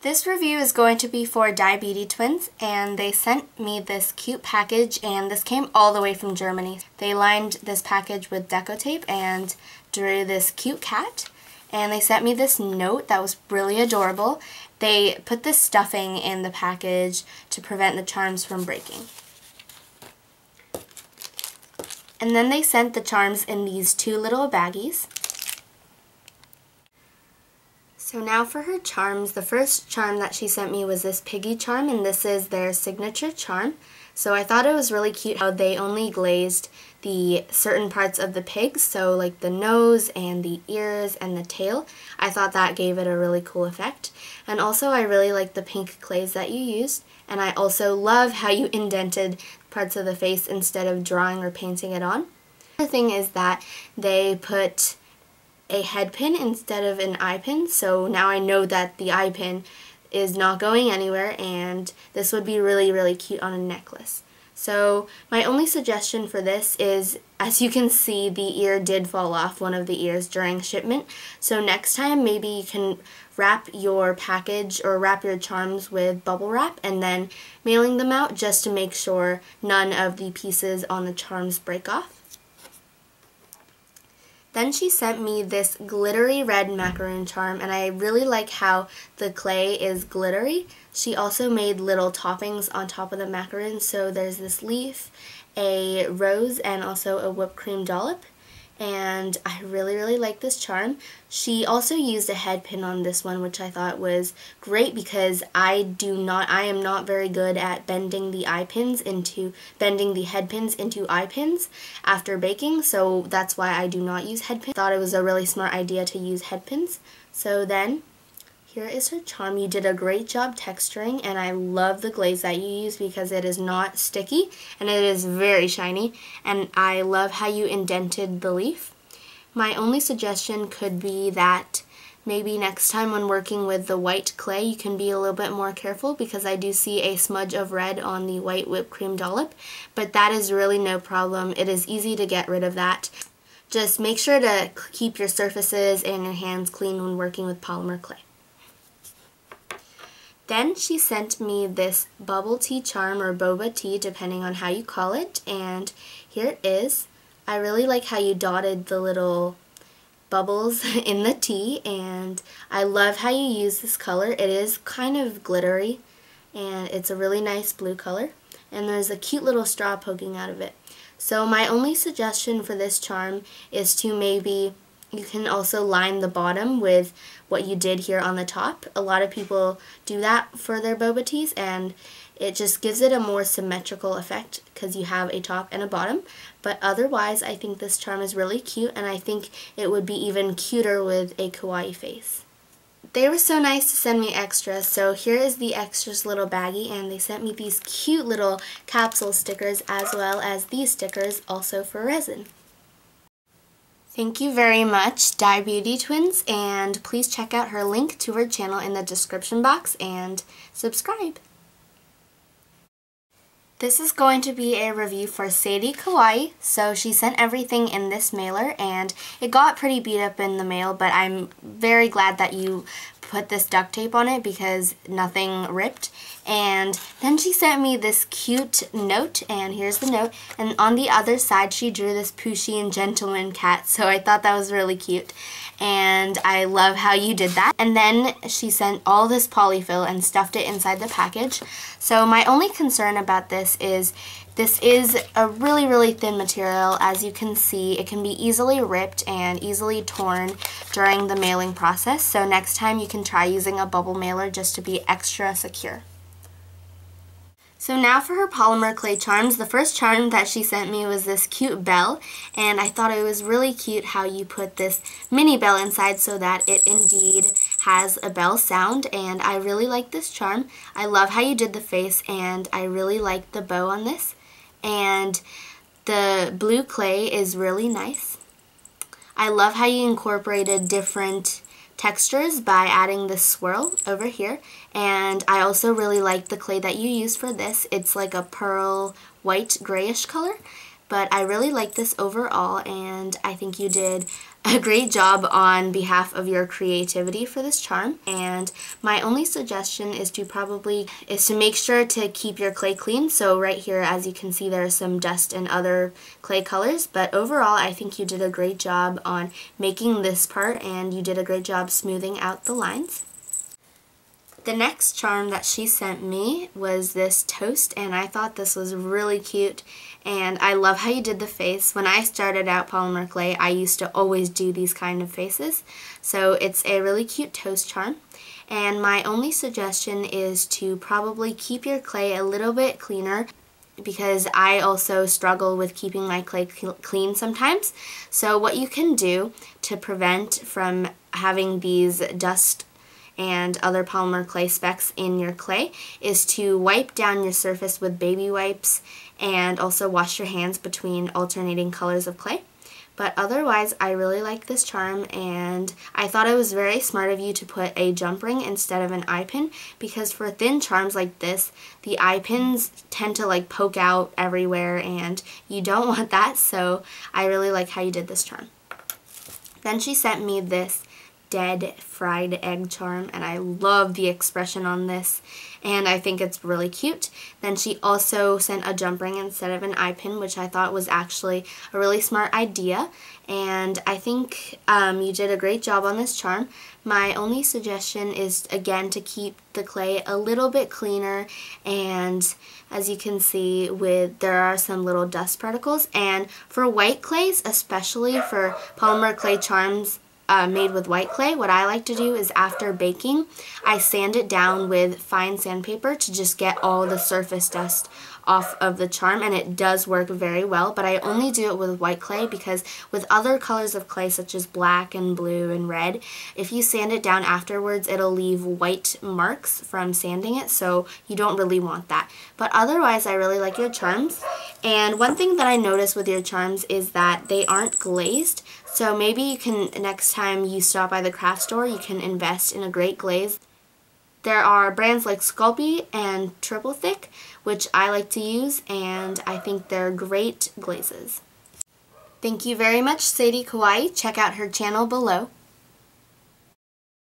This review is going to be for Diabetes Twins, and they sent me this cute package, and this came all the way from Germany. They lined this package with deco tape and drew this cute cat, and they sent me this note that was really adorable. They put this stuffing in the package to prevent the charms from breaking. And then they sent the charms in these two little baggies. So now for her charms, the first charm that she sent me was this piggy charm, and this is their signature charm. So I thought it was really cute how they only glazed the certain parts of the pig, so like the nose and the ears and the tail. I thought that gave it a really cool effect. And also I really like the pink glaze that you used, and I also love how you indented parts of the face instead of drawing or painting it on. The thing is that they put a head pin instead of an eye pin, so now I know that the eye pin is not going anywhere, and this would be really, really cute on a necklace. So my only suggestion for this is, as you can see, the ear did fall off, one of the ears, during shipment. So next time maybe you can wrap your package or wrap your charms with bubble wrap and then mailing them out just to make sure none of the pieces on the charms break off. Then she sent me this glittery red macaroon charm, and I really like how the clay is glittery. She also made little toppings on top of the macaroon, so there's this leaf, a rose, and also a whipped cream dollop. And I really, really like this charm. She also used a head pin on this one, which I thought was great because I am not very good at bending the head pins into eye pins after baking, so that's why I do not use head pins. I thought it was a really smart idea to use head pins. So then, here is her charm. You did a great job texturing, and I love the glaze that you use because it is not sticky and it is very shiny, and I love how you indented the leaf. My only suggestion could be that maybe next time when working with the white clay you can be a little bit more careful, because I do see a smudge of red on the white whipped cream dollop, but that is really no problem. It is easy to get rid of that. Just make sure to keep your surfaces and your hands clean when working with polymer clay. Then she sent me this bubble tea charm, or boba tea depending on how you call it, and here it is. I really like how you dotted the little bubbles in the tea, and I love how you use this color. It is kind of glittery, and it's a really nice blue color, and there's a cute little straw poking out of it. So my only suggestion for this charm is to maybe you can also line the bottom with what you did here on the top. A lot of people do that for their boba teas, and it just gives it a more symmetrical effect because you have a top and a bottom. But otherwise, I think this charm is really cute, and I think it would be even cuter with a kawaii face. They were so nice to send me extras, so here is the extras little baggie, and they sent me these cute little capsule stickers as well as these stickers also for resin. Thank you very much, Diabetes Twins, and please check out her link to her channel in the description box and subscribe. This is going to be a review for Sadie Kawaii. So she sent everything in this mailer, and it got pretty beat up in the mail, but I'm very glad that you put this duct tape on it because nothing ripped. And then she sent me this cute note, and here's the note, and on the other side she drew this Pushy gentleman cat, so I thought that was really cute, and I love how you did that. And then she sent all this polyfill and stuffed it inside the package. So my only concern about this is a really, really thin material. As you can see, it can be easily ripped and easily torn during the mailing process, so next time you can try using a bubble mailer just to be extra secure. So now for her polymer clay charms. The first charm that she sent me was this cute bell, and I thought it was really cute how you put this mini bell inside so that it indeed has a bell sound, and I really like this charm. I love how you did the face, and I really like the bow on this, and the blue clay is really nice. I love how you incorporated different textures by adding this swirl over here, and I also really like the clay that you used for this. It's like a pearl white grayish color, but I really like this overall, and I think you did a great job on behalf of your creativity for this charm, and my only suggestion is to make sure to keep your clay clean. So right here, as you can see, there's some dust and other clay colors, but overall I think you did a great job on making this part, and you did a great job smoothing out the lines. The next charm that she sent me was this toast, and I thought this was really cute, and I love how you did the face. When I started out polymer clay, I used to always do these kind of faces, so it's a really cute toast charm. And my only suggestion is to probably keep your clay a little bit cleaner, because I also struggle with keeping my clay clean sometimes. So what you can do to prevent from having these dust and other polymer clay specks in your clay is to wipe down your surface with baby wipes, and also wash your hands between alternating colors of clay. But otherwise, I really like this charm, and I thought it was very smart of you to put a jump ring instead of an eye pin, because for thin charms like this, the eye pins tend to like poke out everywhere, and you don't want that, so I really like how you did this charm. Then she sent me this dead fried egg charm, and I love the expression on this, and I think it's really cute. Then she also sent a jump ring instead of an eye pin, which I thought was actually a really smart idea, and I think you did a great job on this charm. My only suggestion is, again, to keep the clay a little bit cleaner, and as you can see, there are some little dust particles, and for white clays, especially for polymer clay charms made with white clay, what I like to do is after baking, I sand it down with fine sandpaper to just get all the surface dust off of the charm, and it does work very well, but I only do it with white clay because with other colors of clay such as black and blue and red, if you sand it down afterwards, it'll leave white marks from sanding it, so you don't really want that. But otherwise, I really like your charms, and one thing that I noticed with your charms is that they aren't glazed, so maybe you can, next time you stop by the craft store, you can invest in a great glaze. There are brands like Sculpey and Triple Thick, which I like to use, and I think they're great glazes. Thank you very much, Sadie Kawaii. Check out her channel below.